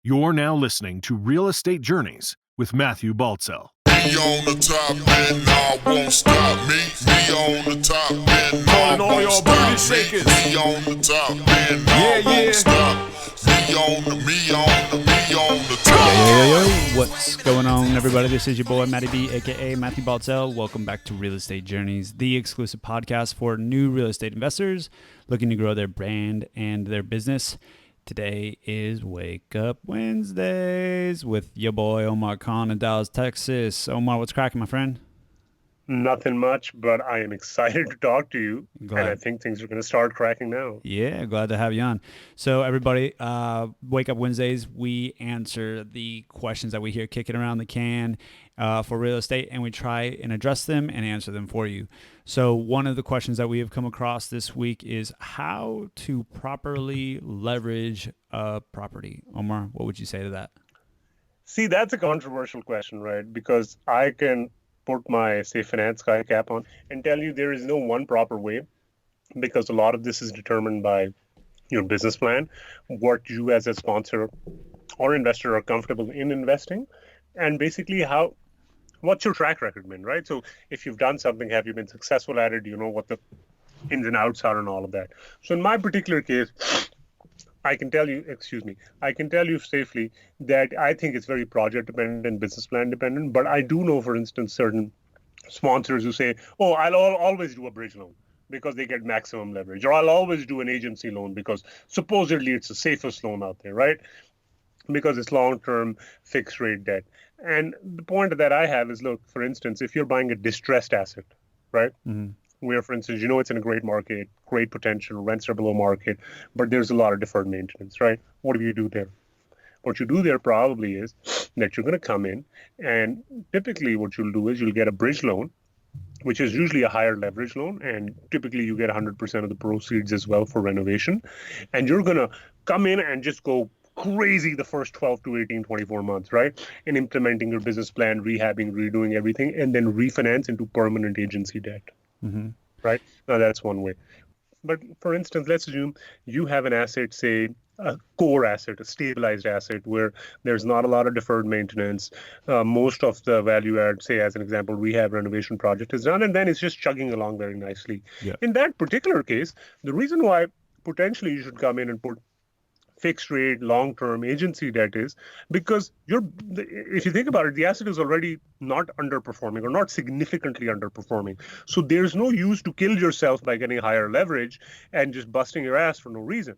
You're now listening to Real Estate Journeys with Matthew Baltzell. Me on the top and I won't stop. Me on the top and I all won't y'all stop. booty shakers. Me on the top and I won't stop. Me on the top. Yo. What's going on, everybody? This is your boy, Matty B, a.k.a. Matthew Baltzell. Welcome back to Real Estate Journeys, the exclusive podcast for new real estate investors looking to grow their brand and their business. Today is Wake Up Wednesdays with your boy, Omar Khan in Dallas, Texas. Omar, what's cracking, my friend? Nothing much, but I am excited to talk to you, and I think things are going to start cracking now. Yeah, glad to have you on. So everybody, Wake Up Wednesdays, we answer the questions that we hear kicking around the can for real estate, and we try and address them and answer them for you. So one of the questions that we have come across this week is how to properly leverage a property. Omar, what would you say to that? See, that's a controversial question, right? Because I can put my, say, finance guy cap on and tell you there is no one proper way, because a lot of this is determined by your business plan, what you as a sponsor or investor are comfortable in investing, and basically what's your track record been, right? So if you've done something, have you been successful at it? Do you know what the ins and outs are and all of that? So in my particular case, I can tell you safely that I think it's very project dependent and business plan dependent. But I do know, for instance, certain sponsors who say, oh, I'll always do a bridge loan because they get maximum leverage, or I'll always do an agency loan because supposedly it's the safest loan out there, right? Because it's long-term fixed rate debt. And the point that I have is, look, for instance, if you're buying a distressed asset, right? Mm-hmm. Where, for instance, it's in a great market, great potential, rents are below market, but there's a lot of deferred maintenance, right? What do you do there? What you do there probably is that you're going to come in, and typically what you'll do is you'll get a bridge loan, which is usually a higher leverage loan, and typically you get 100% of the proceeds as well for renovation. And you're going to come in and just go crazy the first 12 to 18, 24 months, right? In implementing your business plan, rehabbing, redoing everything, and then refinance into permanent agency debt. Mm-hmm. Right? Now that's one way. But for instance, let's assume you have an asset, say a core asset, a stabilized asset where there's not a lot of deferred maintenance. Most of the value add, say as an example, rehab renovation project is done, and then it's just chugging along very nicely. Yeah. In that particular case, the reason why potentially you should come in and put fixed rate, long-term agency debt is because if you think about it, the asset is already not underperforming or not significantly underperforming. So there's no use to kill yourself by getting higher leverage and just busting your ass for no reason.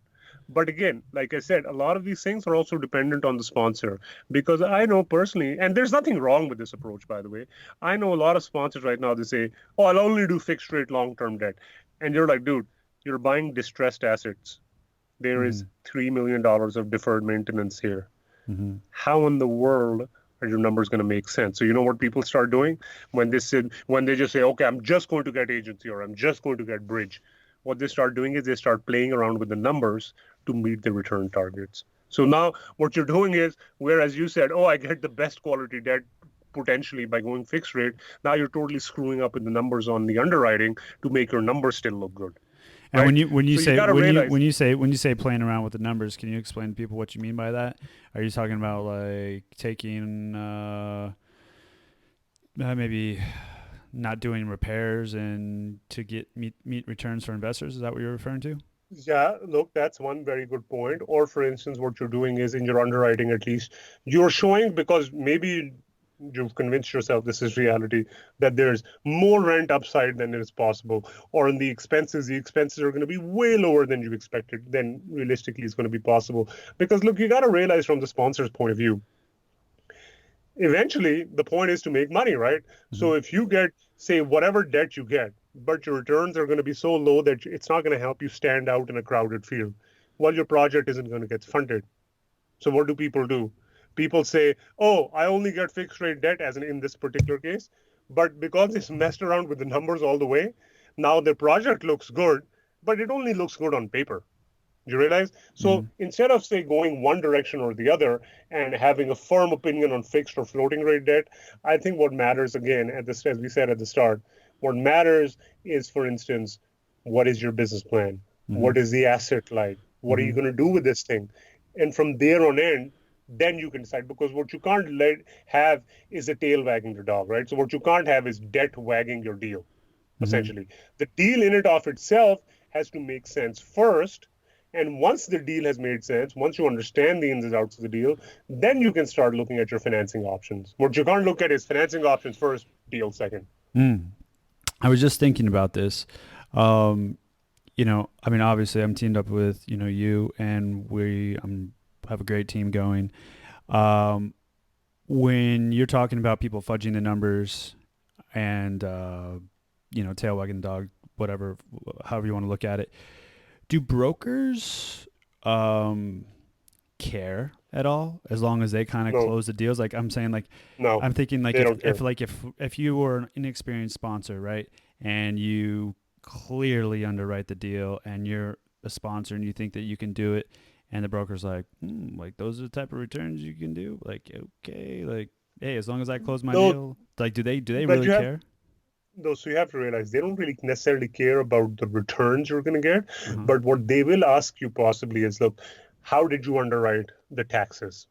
But again, like I said, a lot of these things are also dependent on the sponsor, because I know personally, and there's nothing wrong with this approach, by the way. I know a lot of sponsors right now, they say, oh, I'll only do fixed rate long-term debt. And you're like, dude, you're buying distressed assets. There is $3 million of deferred maintenance here. Mm-hmm. How in the world are your numbers going to make sense? So you know what people start doing when they just say, okay, I'm just going to get agency or I'm just going to get bridge. What they start doing is they start playing around with the numbers to meet the return targets. So now what you're doing is, whereas you said, oh, I get the best quality debt potentially by going fixed rate, now you're totally screwing up with the numbers on the underwriting to make your numbers still look good. And right? when you say playing around with the numbers, can you explain to people what you mean by that? Are you talking about like taking maybe not doing repairs and to get meet returns for investors? Is that what you're referring to? Yeah, look, that's one very good point. Or for instance, what you're doing is in your underwriting, at least you're showing, because maybe you've convinced yourself this is reality, that there's more rent upside than is possible, or in the expenses are going to be way lower than you expected, than realistically is going to be possible. Because look, you got to realize from the sponsor's point of view, eventually the point is to make money, right? Mm-hmm. So if you get, say, whatever debt you get, but your returns are going to be so low that it's not going to help you stand out in a crowded field, well, your project isn't going to get funded. So what do people do? People say, oh, I only get fixed rate debt, as in this particular case. But because it's messed around with the numbers all the way, now the project looks good, but it only looks good on paper. You realize? So instead of, say, going one direction or the other and having a firm opinion on fixed or floating rate debt, I think what matters, again, as we said at the start, what matters is, for instance, what is your business plan? Mm-hmm. What is the asset like? What are you going to do with this thing? And from there on in, then you can decide, because what you can't have is a tail wagging the dog, right? So what you can't have is debt wagging your deal, essentially. The deal in and of itself has to make sense first. And once the deal has made sense, once you understand the ins and outs of the deal, then you can start looking at your financing options. What you can't look at is financing options first, deal second. I was just thinking about this. You know, I mean, obviously I'm teamed up with, you know, you, and we have a great team going. When you're talking about people fudging the numbers and, you know, tail wagging the dog, whatever, however you want to look at it, do brokers care at all as long as they kind of No. close the deals? Like I'm saying, like, No, I'm thinking like they don't care. if you were an inexperienced sponsor, right, and you clearly underwrite the deal and you're a sponsor and you think that you can do it, and the broker's like, like those are the type of returns you can do, like, okay, like, hey, as long as I close my No, deal, like, do they but really you have care? No, so you have to realize they don't really necessarily care about the returns you're going to get, Uh-huh. but what they will ask you possibly is, look, how did you underwrite the taxes?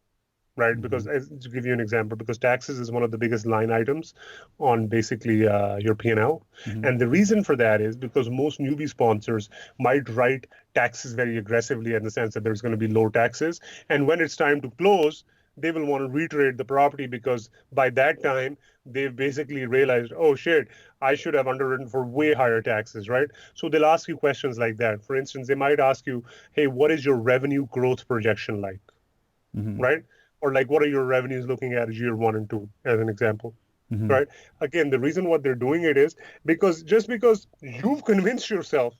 Right? Because to give you an example, because taxes is one of the biggest line items on basically your P&L. And the reason for that is because most newbie sponsors might write taxes very aggressively in the sense that there's going to be low taxes. And when it's time to close, they will want to retrade the property because by that time they've basically realized, oh shit, I should have underwritten for way higher taxes, right? So they'll ask you questions like that. For instance, they might ask you, hey, what is your revenue growth projection like? Right? Or like, what are your revenues looking at year 1 and 2, as an example, right? Again, the reason what they're doing it is because just because you've convinced yourself,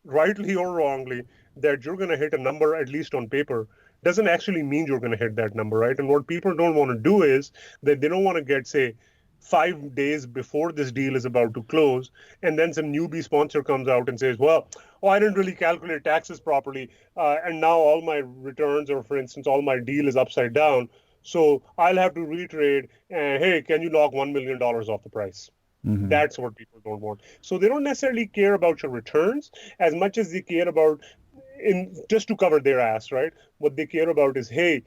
rightly or wrongly, that you're going to hit a number, at least on paper, doesn't actually mean you're going to hit that number, right? And what people don't want to do is that they don't want to get, say, 5 days before this deal is about to close, and then some newbie sponsor comes out and says, well, oh, I didn't really calculate taxes properly, and now all my returns, or for instance, all my deal is upside down, so I'll have to retrade, and hey, can you knock $1 million off the price? That's what people don't want. So they don't necessarily care about your returns as much as they care about, just to cover their ass, right? What they care about is, hey,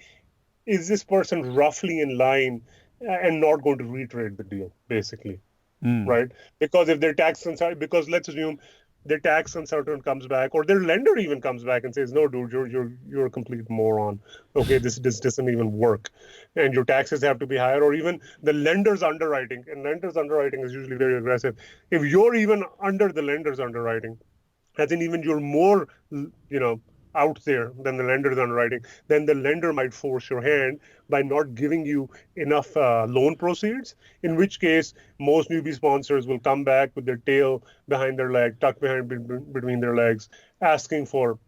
is this person roughly in line and not going to retrade the deal, basically, right? Because if their tax uncertain, because let's assume their tax uncertain comes back, or their lender even comes back and says, no, dude, you're a complete moron. Okay, this doesn't even work, and your taxes have to be higher, or even the lender's underwriting, and lender's underwriting is usually very aggressive. If you're even under the lender's underwriting, as in even you're more, out there than the lender's underwriting, then the lender might force your hand by not giving you enough loan proceeds, in which case most newbie sponsors will come back with their tail behind their leg, tucked between their legs, asking for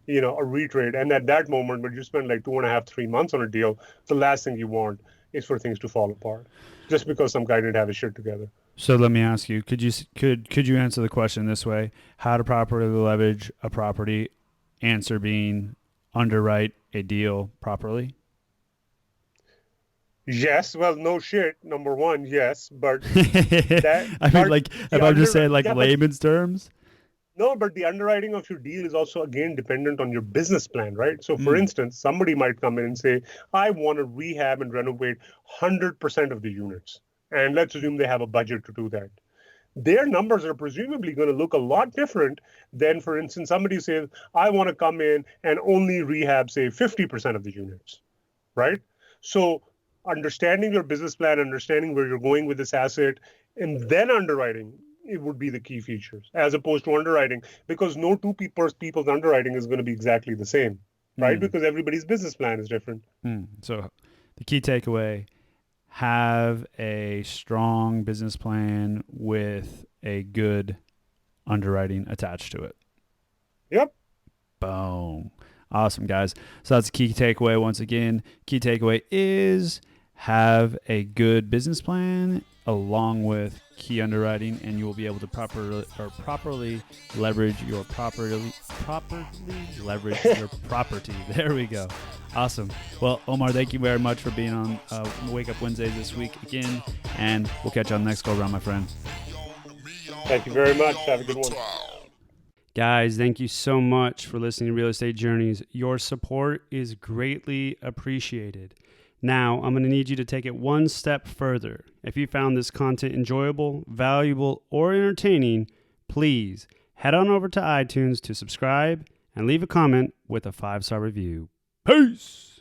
a retrade. And at that moment, when you spend like 2.5, 3 months on a deal, the last thing you want is for things to fall apart just because some guy didn't have his shit together. So let me ask you, could you answer the question this way? How to properly leverage a property? Answer being underwrite a deal properly. Yes, well, no shit. Number one, yes, but I mean, like, if I'm just saying, like, layman's terms. No, but the underwriting of your deal is also, again, dependent on your business plan, right? So, for instance, somebody might come in and say, I want to rehab and renovate 100% of the units. And let's assume they have a budget to do that. Their numbers are presumably going to look a lot different than, for instance, somebody says, I want to come in and only rehab, say, 50% of the units, right? So understanding your business plan, understanding where you're going with this asset, and then underwriting, it would be the key features, as opposed to underwriting, because no two people's underwriting is going to be exactly the same, right? Because everybody's business plan is different. So the key takeaway: have a strong business plan with a good underwriting attached to it. Yep. Boom. Awesome, guys. So that's the key takeaway. Once again, key takeaway is have a good business plan along with key underwriting, and you will be able to properly leverage your property. There we go. Awesome. Well, Omar, thank you very much for being on Wake Up Wednesdays this week again, and we'll catch you on the next go around, my friend. Thank you very much. Have a good one. Guys, thank you so much for listening to Real Estate Journeys. Your support is greatly appreciated. Now, I'm going to need you to take it one step further. If you found this content enjoyable, valuable, or entertaining, please head on over to iTunes to subscribe and leave a comment with a 5-star review. Peace!